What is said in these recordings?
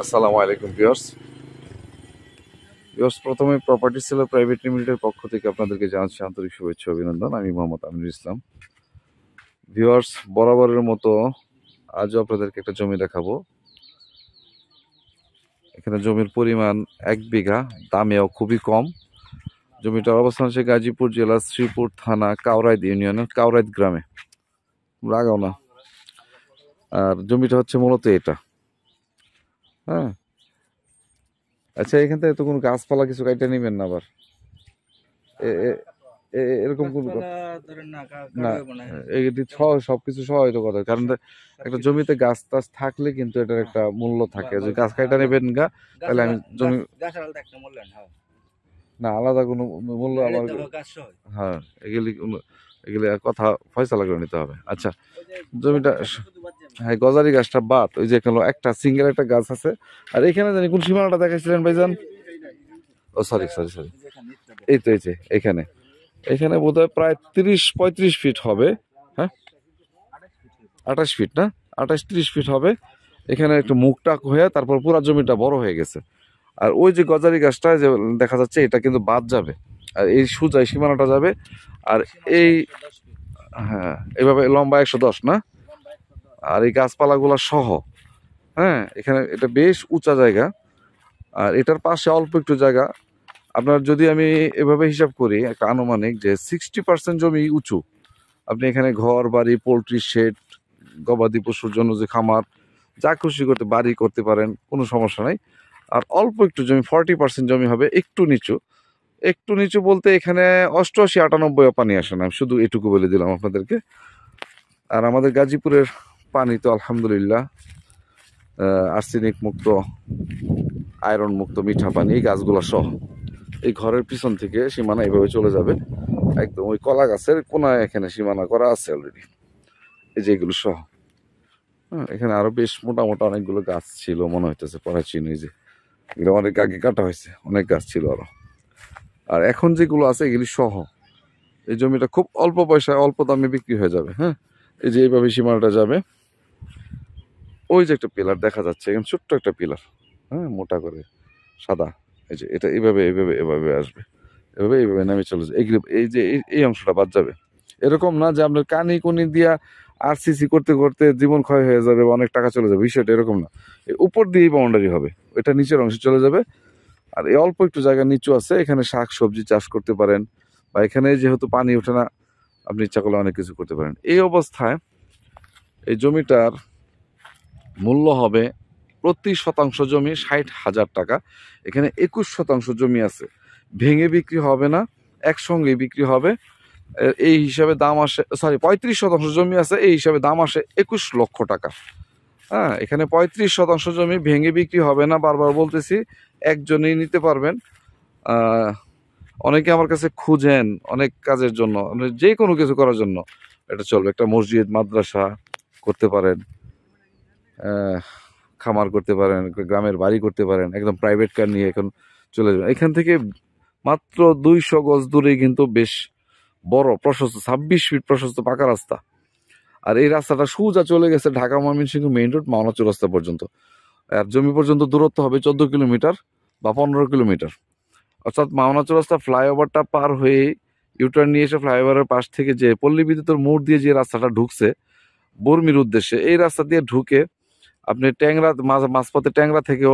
আসসালামু আলাইকুম ভিউয়ার্স। প্রথমে প্রপার্টি সেলার প্রাইভেট লিমিটেডের পক্ষ থেকে আপনাদেরকে জানাচ্ছি আন্তরিক শুভেচ্ছা অভিনন্দন। আমি মোহাম্মদ আমিনুল ইসলাম। ভিউয়ার্স, বরাবরের মতো আজও আপনাদেরকে একটা জমি দেখাবো। এখানে জমির পরিমাণ 1 বিঘা, দামেও খুবই কম। জমিটার অবস্থান হচ্ছে গাজীপুর জেলার শ্রীপুর থানা কাউরাইদ ইউনিয়নের কাউরাইদ গ্রামে। লাগাও না। আর জমিটা হচ্ছে মূলত এটা। হ্যাঁ, আচ্ছা, এখান থেকে তো কোনো গাছপালা কিছু কাইটা নেবেন না আবার। এরকম কোন না, এটি সবকিছু সহ হয়তো কথা। কারণ একটা জমিতে গাছ টাছ থাকলে কিন্তু এটার একটা মূল্য থাকে। যদি গাছ কাইটা নেবেন গা, তাহলে আমি জমি না আলাদা কোনো মূল্য আমার। হ্যাঁ, এগুলি কথা ফয়সালা করে নিতে হবে। আচ্ছা, জমিটা হ্যাঁ, গজারি গাছটা বাদ, ওই যে একটা সিঙ্গেল একটা গাছ আছে। আর এখানে জানি কোন সীমানাটা দেখাইছিলেন ভাইজান? ও সরি, এই তো এই যে এখানে বোধহয় প্রায় 30-35 ফিট হবে। হ্যাঁ, 28 ফিট না, 28-30 ফিট হবে। এখানে একটু মুখটাক হয়ে তারপর পুরা জমিটা বড় হয়ে গেছে। আর ওই যে গজারি গাছটা যে দেখা যাচ্ছে, এটা কিন্তু বাদ যাবে। আর এই সোজা সীমানাটা যাবে। আর এই হ্যাঁ, এইভাবে লম্বা 110 না। আর এই গাছপালাগুলা সহ, হ্যাঁ, এখানে এটা বেশ উঁচা জায়গা। আর এটার পাশে অল্প একটু জায়গা। আপনার যদি আমি এভাবে হিসাব করি, একটা আনুমানিক যে 60% জমি উঁচু। আপনি এখানে ঘর বাড়ি, পোলট্রি শেড, গবাদি পশুর জন্য যে খামার, যা খুশি করতে বাড়ি করতে পারেন, কোনো সমস্যা নাই। আর অল্প একটু জমি 40% জমি হবে একটু নিচু। একটু নিচু বলতে এখানে 88-98 পানি আসে না, শুধু এটুকু বলে দিলাম আপনাদেরকে। আর আমাদের গাজীপুরের পানি তো আলহামদুলিল্লাহ আর্সেনিক মুক্ত, আয়রন মুক্ত মিঠা পানি। এই গাছগুলো সহ এই ঘরের পিছন থেকে সীমানা এইভাবে চলে যাবে একদম ওই কলা গাছের কোনায়। এখানে সীমানা করা আছে অলরেডি, এই যে এগুলো সহ। হ্যাঁ, এখানে আরো বেশ মোটা মোটা অনেকগুলো গাছ ছিল মনে হইতেছে, পরে চিনি যে এগুলো অনেক আগে কাটা হয়েছে, অনেক গাছ ছিল আরো। আর এখন যেগুলো আছে এগুলি সহ এই জমিটা খুব অল্প পয়সায় অল্প দামে বিক্রি হয়ে যাবে। হ্যাঁ, এই যে এইভাবে সীমানাটা যাবে। ওই যে একটা পিলার দেখা যাচ্ছে, এখানে ছোট্ট একটা পিলার, হ্যাঁ, মোটা করে সাদা। এই যে এটা এইভাবে এইভাবে এভাবে আসবে, এভাবে এইভাবে নামে চলে যাবে। এই যে এই অংশটা বাদ যাবে। এরকম না যে আপনার কানি কুনি দিয়া আরসিসি করতে করতে জীবন ক্ষয় হয়ে যাবে, অনেক টাকা চলে যাবে, বিষয়টা এরকম না। এই উপর দিয়েই বাউন্ডারি হবে, ওইটা নিচের অংশে চলে যাবে। আর এই অল্প একটু জায়গা নিচু আছে, এখানে শাক সবজি চাষ করতে পারেন, বা এখানে যেহেতু পানি ওঠে না, আপনি ইচ্ছা করলে অনেক কিছু করতে পারেন। এই অবস্থায় এই জমিটার মূল্য হবে প্রতি শতাংশ জমি 60,000 টাকা। এখানে 21% জমি আছে, ভেঙে বিক্রি হবে না, একসঙ্গেই বিক্রি হবে। এই হিসাবে দাম আসে, 35% জমি আছে, এই হিসাবে দাম আসে 21 লক্ষ টাকা। হ্যাঁ, এখানে 35% জমি ভেঙে বিক্রি হবে না, বারবার বলতেছি, একজনই নিতে পারবেন। অনেকে আমার কাছে খুঁজেন অনেক কাজের জন্য, যে কোনো কিছু করার জন্য এটা চলবে। একটা মসজিদ মাদ্রাসা করতে পারেন, খামার করতে পারেন, গ্রামের বাড়ি করতে পারেন, একদম প্রাইভেট কার নিয়ে এখন চলে যাবেন। এখান থেকে মাত্র 200 গজ দূরেই কিন্তু বেশ বড় প্রশস্ত 26 ফিট প্রশস্ত পাকা রাস্তা। আর এই রাস্তাটা সোজা চলে গেছে ঢাকা ময়মনসিংহ মেইন রোড মাওনা চৌরাস্তা পর্যন্ত। আর জমি পর্যন্ত দূরত্ব হবে 14 কিলোমিটার বা 15 কিলোমিটার। অর্থাৎ মাওনা চৌরাস্তা ফ্লাইওভারটা পার হয়ে ইউটার্ন নিয়ে এসে ফ্লাইওভারের পাশ থেকে যে পল্লী বিদ্যুতের মোড় দিয়ে যে রাস্তাটা ঢুকছে বর্মির উদ্দেশ্যে, এই রাস্তা দিয়ে ঢুকে আপনি ট্যাংরা মাঝপথে ট্যাংরা থেকেও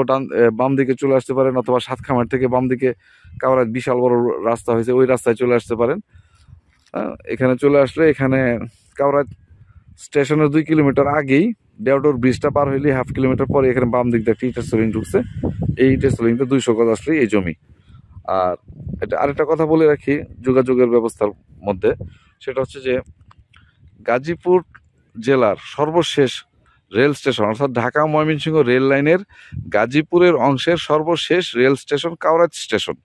বাম দিকে চলে আসতে পারেন, অথবা সাতখামার থেকে বাম দিকে কাউরাত বিশাল বড় রাস্তা হয়েছে, ওই রাস্তায় চলে আসতে পারেন। এখানে চলে আসলে এখানে কাউরাত স্টেশনের 2 কিলোমিটার আগেই দেওডোর ব্রিজটা পার হইলে 1/2 কিলোমিটার পরে এখানে বাম দিক দিয়ে একটা ইটের সোলিং ঢুকছে। এই ইটের সোলিংটা 200 গজ আসলেই এই জমি। আর এটা আরেকটা কথা বলে রাখি যোগাযোগের ব্যবস্থার মধ্যে, সেটা হচ্ছে যে গাজীপুর জেলার সর্বশেষ রেল স্টেশন, অর্থাৎ ঢাকা ময়মনসিংহ রেল লাইনের গাজীপুরের অংশের সর্বশেষ রেল স্টেশন কাউরাত স্টেশন।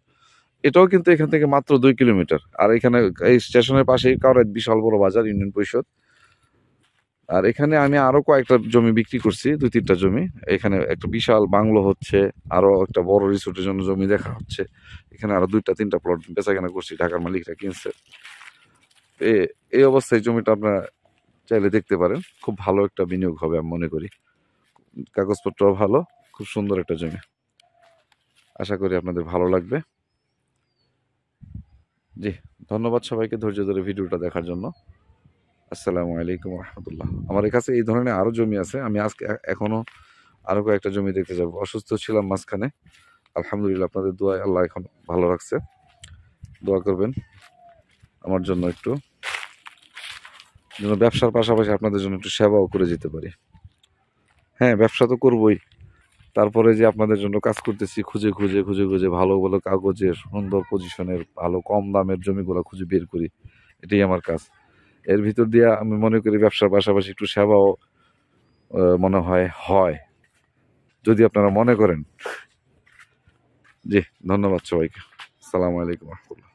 এটাও কিন্তু এখান থেকে মাত্র 2 কিলোমিটার। আর এখানে এই স্টেশনের পাশেই কাউরাত বিশাল বড় বাজার, ইউনিয়ন পরিষদ। আর এখানে আমি আরো কয়েকটা জমি বিক্রি করছি, 2-3টা জমি। এখানে একটা বিশাল বাংলো হচ্ছে, আরো একটা বড় রিসোর্টের জন্য জমি দেখা হচ্ছে। এখানে আরো 2-3টা প্লট বেচাকেনা করছি, ঢাকার মালিকরা কিনছে। এই অবস্থায় জমিটা আপনারা চাইলে দেখতে পারেন, খুব ভালো একটা বিনিয়োগ হবে আমি মনে করি। কাগজপত্র ভালো, খুব সুন্দর একটা জমি। আশা করি আপনাদের ভালো লাগবে। জি, ধন্যবাদ সবাইকে ধৈর্য ধরে ভিডিওটা দেখার জন্য। আসসালামু আলাইকুম রহমতুল্লাহ। আমার কাছে এই ধরনের আরো জমি আছে, আমি আজকে এখনো আরো কয়েকটা জমি দেখতে যাব। অসুস্থ ছিলাম মাঝখানে, আলহামদুলিল্লাহ আপনাদের দোয়ায় আল্লাহ এখন ভালো রাখছে। দোয়া করবেন আমার জন্য একটু, যেন ব্যবসার পাশাপাশি আপনাদের জন্য একটু সেবাও করে যেতে পারি। হ্যাঁ, ব্যবসা তো করবই, তারপরে যে আপনাদের জন্য কাজ করতেছি, খুঁজে খুঁজে খুঁজে খুঁজে ভালো ভালো কাগজের সুন্দর পজিশনের ভালো কম দামের জমিগুলো খুঁজে বের করি, এটাই আমার কাজ। এর ভিতর দিয়ে আমি মনে করি ব্যবসার পাশাপাশি একটু সেবাও মনে হয় যদি আপনারা মনে করেন। জি, ধন্যবাদ সবাইকে। আসসালামু আলাইকুম রহমতুল্লাহ।